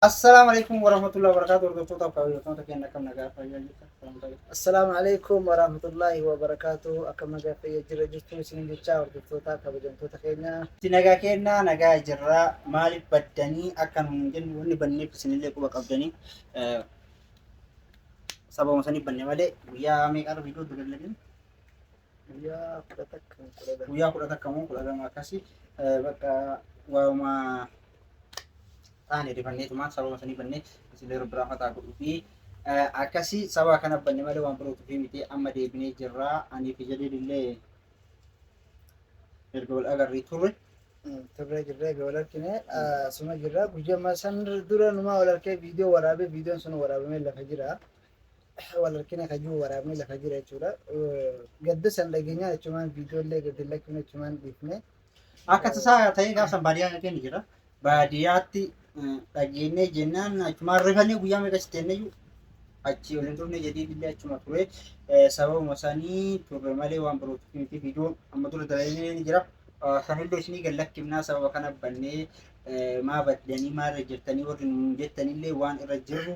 Assalamualaikum warahmatullahi wabarakatuh. Hordoftoota kabajamtoota keenya akkam nagaa fayyaa jirtan. Assalamualaikum warahmatullahi wabarakatuh. Akkam nagaa fayyaa jirra jirtu isin jechaa hordoftoota kabajamtoota keenya. Itti nagaa kennaa nagaa jirraa maaliif baddanii akka nun jennu wanni banneef isinillee quba qabdanii sababa sanii banne malee guyyaa meeqarra viidiyoo daldalin Guyyaa kudha takka kudha lama. guyyaa 10 moo 12 akkasii bakka waama taane rifanneetuma sababa sanii bannee isinillee rabbiraa fataa godhuu fi akkasii sababa kana banne malee waan birootu fi miti amma deebinee jirraa anii fi jedhillee erga wal agarrii turre. Turre jirree wal argine suma jirra guyyaa san dura numa wal argee viidiyoo waraabee viidiyoon sun waraabamee lafa jira. Wal argine kajuu waraabamee lafa jira jechuudha. Gadda san dhageenyaa jechumaan viidiyoollee gadda lakkifne jechumaan dhiifne. Akka tasaa ta'ee gaafa baadiyyaa keenya jira. Baadiyyaatti dhageenyee jennaan achumaan rifannee guyyaa meeqa siteenneyyuu achi waliin turne jedhii illee achuma ture. Sababuma isaanii turre malee waan birootu miti viidiyoon amma dura dalagnee ni jira. Sanillee isinii gallakkifnaa sababa kana bannee maa baddanii maarra jirtanii warri nuun jettanillee waan irra jirru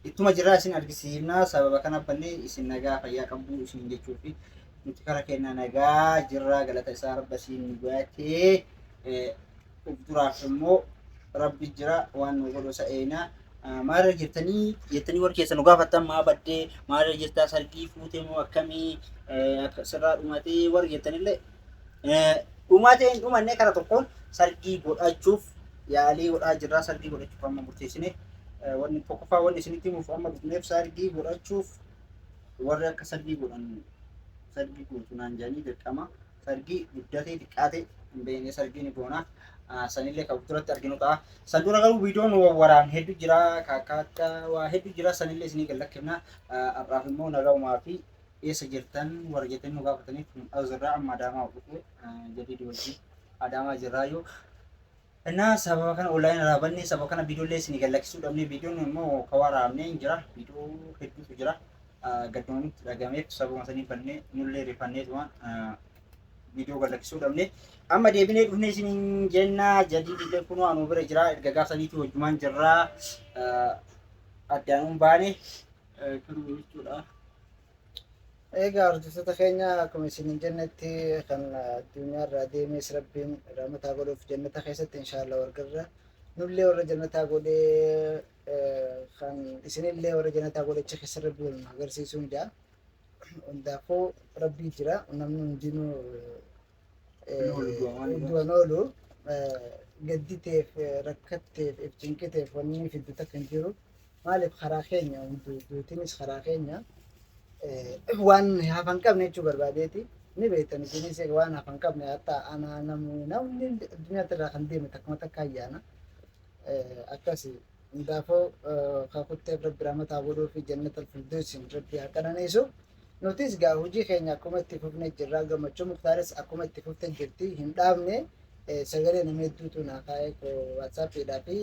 ittuma jirraa isin argisiifnaa sababa kana bannee isin nagaa fayyaa qabdu isin jechuu fi nuti kara kennaa nagaa jirraa galata isaa rabba isin godhatee duraaf immoo rabbi jira waan nu godhu sa'eenaa maarra jirtanii jettanii warri keessa nu gaafattan maa baddee maarra jirtaa salgii fuutee moo akkamii akka sirraa dhumatee warri jettanillee dhumatee hin dhumannee kara tokkoon salgii godhachuuf yaalii godhaa jirraa salgii godhachuuf amma murteessine wanni tokkoffaa wanni isinitti himuuf amma dhufneef salgii godhachuuf warri akka salgii godhan salgii gootu naan jedhanii dirqama salgii guddatee xiqqaatee hin beekne salgii ni goona. Sanillee kan duratti arginu ta'a. San dura garuu viidiyoon waraan hedduu jira kakkaata waa hedduu jira sanillee isinii gallakkifna. Har'aaf immoo nagaumaa fi eessa jirtan warra jettanii nu gaafataniif azirraa amma adaamaa dhufu jedhii wajjin adaamaa jirraa yoo. Innaa sababa kana onlaayinii raabannee sababa kana viidiyoollee isinii gallakkisuu dhabnee viidiyoon immoo kan waraabnee hin jira viidiyoo hedduutu jira. Gaddoonitti dhagameef sababa sanii bannee nullee rifanneetumaan viidiyoo gallakkisuu dhabne amma deebinee dhufne isin jenna jadii illee kunoo anuu bira jira erga gaafsaniitii wajjumaan jirraa addaanuun baane kan jechuudha. Egaa hordoftoota keenya akkuma isin jennetti kan addunyaarraa deemees rabbiin rahmataa godhuuf jannata keessatti inshaallah wargarra nullee warra jannataa godhee kan isinillee warra jannataa godhacha keessa rabbi wal agarsiisuun jaa. Hundaafuu rabbii jira namni hundinuu du'an oolu gadditeef rakkatteef ibcinqiteef wanni fiddu takka hin jiru maaliif karaa keenya duutiinis karaa keenya waan hafan qabne jechuu barbaadeeti ni beektan isinis waan hafan qabne hatta ana namni addunyaatti irraa kan deeme takkuma takka ayyaana akkasi hundaafuu kakutteef rabbi rahmataa godhuu fi jannata alfirdoosin rabbi haa qananiisu. Nutis gaa hojii keenya akkuma itti fufne jirraa gammachuu muktaares akkuma itti fufte jirti hin dhaabne sagalee nama hedduutu naa kaa'ee waatsaappiidhaa fi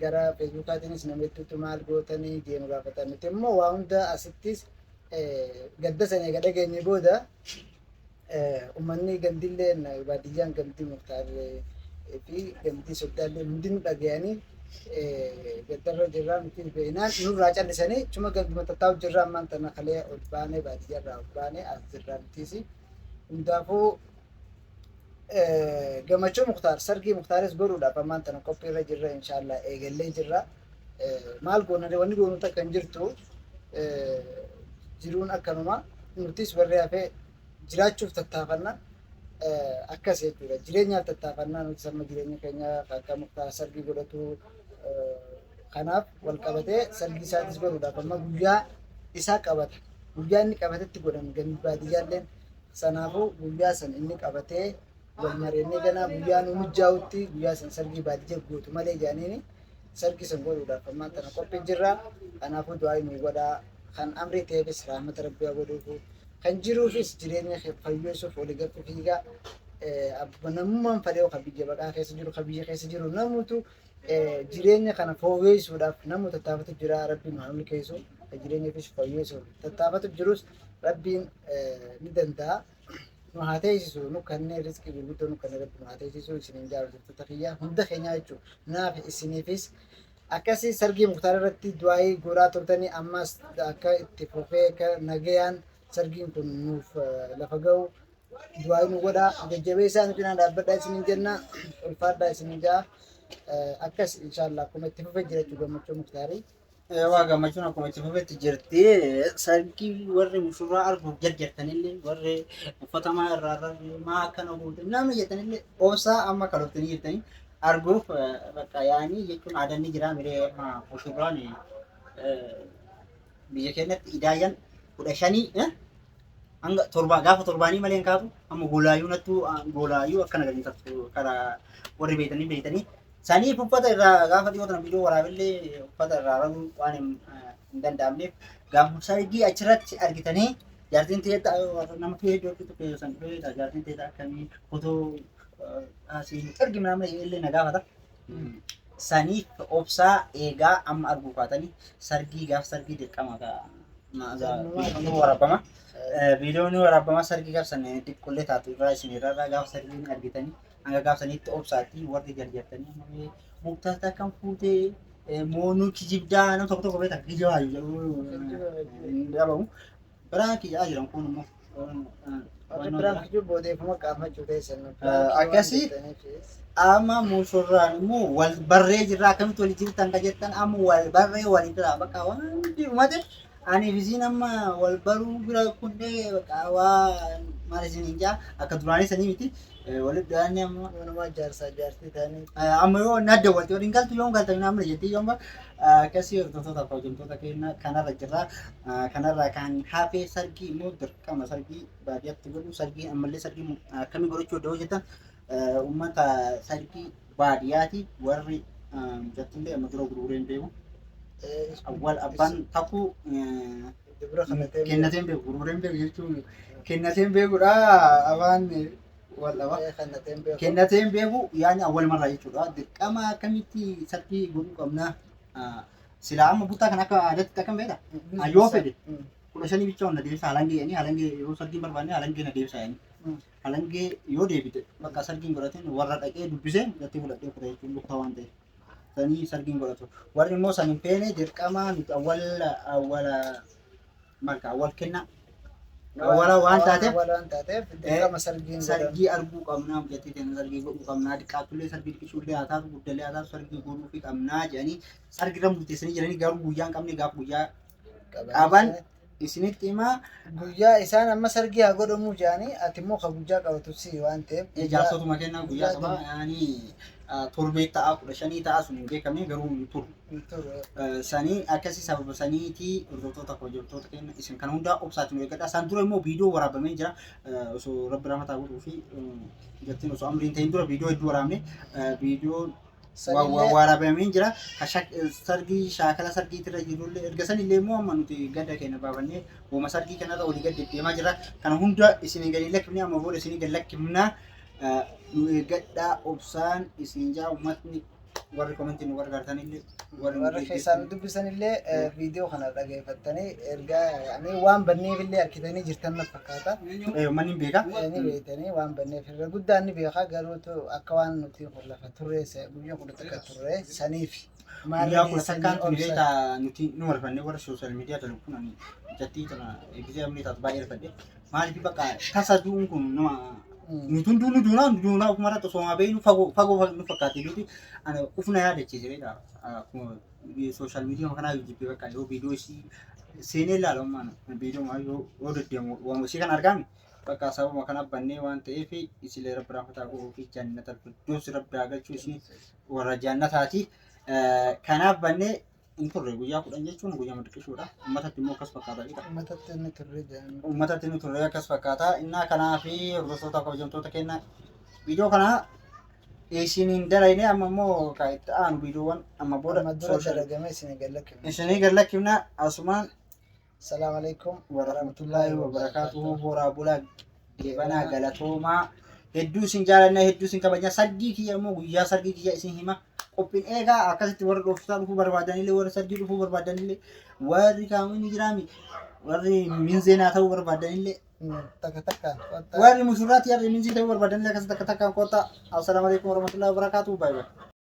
gara feesbuukaatiinis nama hedduutu maal gootanii deemu gaafatan nuti immoo waa hunda asittis gadda sana eega dhageenye booda uummanni gandilleen baadiyyaan gandii muktaaree fi gandii soddaallee hundinuu dhagayanii gaddarra jirraa nuti beeknaan nurraa callisanii cuma galbuma tattaa'u jirraa ammaan tana kalee ol baanee baadiyyaarraa ol baanee as jirraa nutiis hundaafuu gammachuu muktaar sargii muktaares godhuudhaaf ammaan tana qophiirra jirra inshaallah eegallee jirra maal goonane wanni goonu takka hin jirtu jiruun akkanuma nutis warri hafee jiraachuuf tattaafanna akkas jechuudha jireenyaaf tattaafannaa nuti amma jireenya keenya akka muktaar sargii godhatu kanaaf wal qabatee sargii isaatis godhuudhaaf amma guyyaa isaa qabata guyyaa inni qabatetti godhan gandi baadiyyaalleen sanaafuu guyyaa san inni qabatee wal mareennee ganaa guyyaa nu mijaa'utti guyyaa san sargii baadiyyaa gootu malee jaaniini sargii san godhuudhaaf ammaan tana qophiin jirra kanaafuu du'aa nu godhaa kan amrii ta'eefis rahmata rabbii godhuufu kan jiruufis jireenya fayyeessuuf walii galfii fiigaa namummaan fadhee kan biyya baqaa keessa jiru kan biyya keessa jiru namutu jireenya kana fooyyessuudhaaf namu tattaafatu jira rabbiin waan milkeessu jireenyaafis fooyyessuuf tattaafatu jirus rabbiin ni danda'a nu haa teessisu nu kanneen riskii gurguddoo nu kanneen irratti nu haa teessisu isiniin jaallattoota kiyyaa hunda keenyaa jechuudha. Naaf isiniifis akkasii sargii muktaar irratti du'aayii godhaa turtanii ammas akka itti fufee akka nagayaan sargiin kun nuuf lafa ga'u du'aayii nu godhaa jajjabeessaa nu cinaa dhaabbadhaa isiniin jenna ulfaadhaa isiniin jaa akkas inshaallah akkuma itti fufee jira jechuudha gammachuu muktaarii. Waa gammachuun akkuma itti fufetti jirti. Sargii warri mushurraa arguuf jarjartanillee warri uffatamaa irraa maa akkana goote namni jettanillee obsaa amma kalooftanii jirtanii arguuf bakka yaa'anii jechuun aadaan ni jira miree mushurraan biyya keenyatti idaayan 15 hanga torba gaafa torbaanii malee hin kaatu amma golaayyuu nattu golaayyuu akkana gadi tartu karaa warri beeytanii saniif uffata irraa gaafa dhiyootan viidiyoo waraabillee uffata irraa raguu waan hin danda'amneef gaafa sargii achirratti argitanii jaartiin ta'e nama tu'ee iddoo tokko san tu'ee jaartiin ta'e akkamii fotoo asiin ergime namni illee na gaafata. Saniif obsaa eegaa amma arguu kaatanii sargii gaafa sargii dirqama ni waraabama. Viidiyoon waraabama sargii gaafa san xiqqollee taatu irraa isin irraa gaafa sargii argitanii hanga gaafa sanitti obsaatti warri jarjartanii muktaata kan fuutee moonuu kijibdaa nama tokko tokko beektaa kijibaa dhabamu biraan kijibaa jiran kun immoo biraan kijibaa boodeeffama qaamachuu teessan akkasii amma mushurraan immoo wal barree jirra akkamitti waliin jirtan ka jettan amma wal barree waliin jira bakka waan dhumate ani visiin amma wal baruu bira kunnee bakka waa maal isiniin jaa akka duraanii sanii miti walitti dhaanne amma nama jaarsaa jaartii ta'anii amma yoo nadda walti waliin galtu yoo galtan amma jetti yoo akkasii hordoftoota hojjettoota keenya kanarra jirra kanarra kan hafee sargii immoo dirqama sargii baadiyyaatti godhu sargii ammallee sargii akkamii godhachuu danda'u jettan ummata sargii baadiyyaati warri jettillee amma dura gurgureen beeku awwal abbaan takuu kennateen beeku gurgureen beeku jechuun kennateen beekudha abaan wallaba kennateen beeku yaani awwal marraa jechuudha dirqama akkamitti sargii godhuu qabna silaa amma buttaa kan akka aadaatti akkam beekta yoo fedhe 15 bicha onna deebisa halangee yeroo sargiin barbaanne halangee na deebisa halangee yoo deebite bakka sargiin godhateen warra dhaqee dubbisee gatii fudhadhee fudha jechuun luktaa waan ta'eef sanii sargiin godhatu warri immoo san hin feene dirqama nuti awwal kenna awwala waan taateef dirqama sargii arguu qabnaa jettee teena sargii godhuu qabnaa diqqaatullee sargii dhiqisuullee haa taatu guddallee haa taatu sargii godhuufi qabnaa jedhanii sargirra murteessanii jiranii garuu guyyaa hin qabne gaafa guyyaa qaban isinitti himaa guyyaa isaan amma sargii haa godhamu jedhanii ati immoo ka guyyaa qabatu si waan ta'eef ijaarsotuma kennaa guyyaa qaba yaani torbee ta'a 15 ta'a sun hin beekamne garuu hin turu sanii akkasii sababa saniitii hordoftoota hojjettoota keenya isin kana hundaa obsaatiin eeggadha isaan dura immoo viidiyoo waraabamee jira osoo rabbi rahmataa godhuu fi jettiin osoo amriin ta'in dura viidiyoo hedduu waraabne viidiyoo waraabamee jira sargii shaakala sargiitirra jirullee erga sanillee immoo amma nuti gadda keenya baafannee wooma sargii kanarra olii gad deddeemaa jira kana hunda isin gadi lakkifnee amma booda isin gad lakkifnaa nu eeggadhaa obsaan isin jaa ummatni warri komentii nu gargaartanillee warri keessaan dubbisanillee viidiyoo kana dhageeffattanii ergaa waan banneefillee harkitanii jirtan na fakkaata. Manni beeka. Ni beektanii waan banneef irra guddaan ni beeka garuutu akka waan nuti lafa turre guyyaa 10 turre saniif. Guyyaa 10 turre nuti nu marfannee warra sooshaal miidiyaa telefoon jattii tana eegisee amni taatu baay'ee rafadhe maaliif bakka tasa duun kun nama nutun duuna ofuma irratti osoo beeynu fagoo nu fakkaate nuti ufna yaadachiisireedha akkuma sooshaal miidiyaa kanaa jibbee bakka yoo viidiyoo isii seenee ilaalumaan viidiyoo yoo deddeemu waan isii kan argame bakka sababa kana bannee waan ta'eef isilee rabbi raafataa godhuu fi jannata firdoos rabbi galchuu isii warra jannataati kanaaf bannee in turre guyyaa 10 jechuun guyyaa madaqishuudha ummatatti immoo akkas fakkaata ummatatti ni turre akkas fakkaata innaa kanaa fi hordoftoota kabajamtoota keenya viidiyoo kana isiniin dalayne amma immoo itti aanu viidiyoowwan amma booda isinii gallakkifna asumaan salaamu alaikum warahmatullaahi wabarakaatuhu horaa bulaa deebanaa galatoomaa hedduu isin jaalanna hedduu isin kabajna sargii kiyya immoo guyyaa sargii kiyya isin hima qophiin eegaa akkasitti warra dhoofsaa dhufuu barbaadanillee warra sargii dhufuu barbaadanillee warri kaamini jiraami warri minzeenaa ta'uu barbaadanillee takka takkaan warri mushurraatti warri minzii ta'uu barbaadanillee akkasitti takka takkaan kottaa. Assalaamu alaikum warahmatullahi wabarakatuh. Bye bye.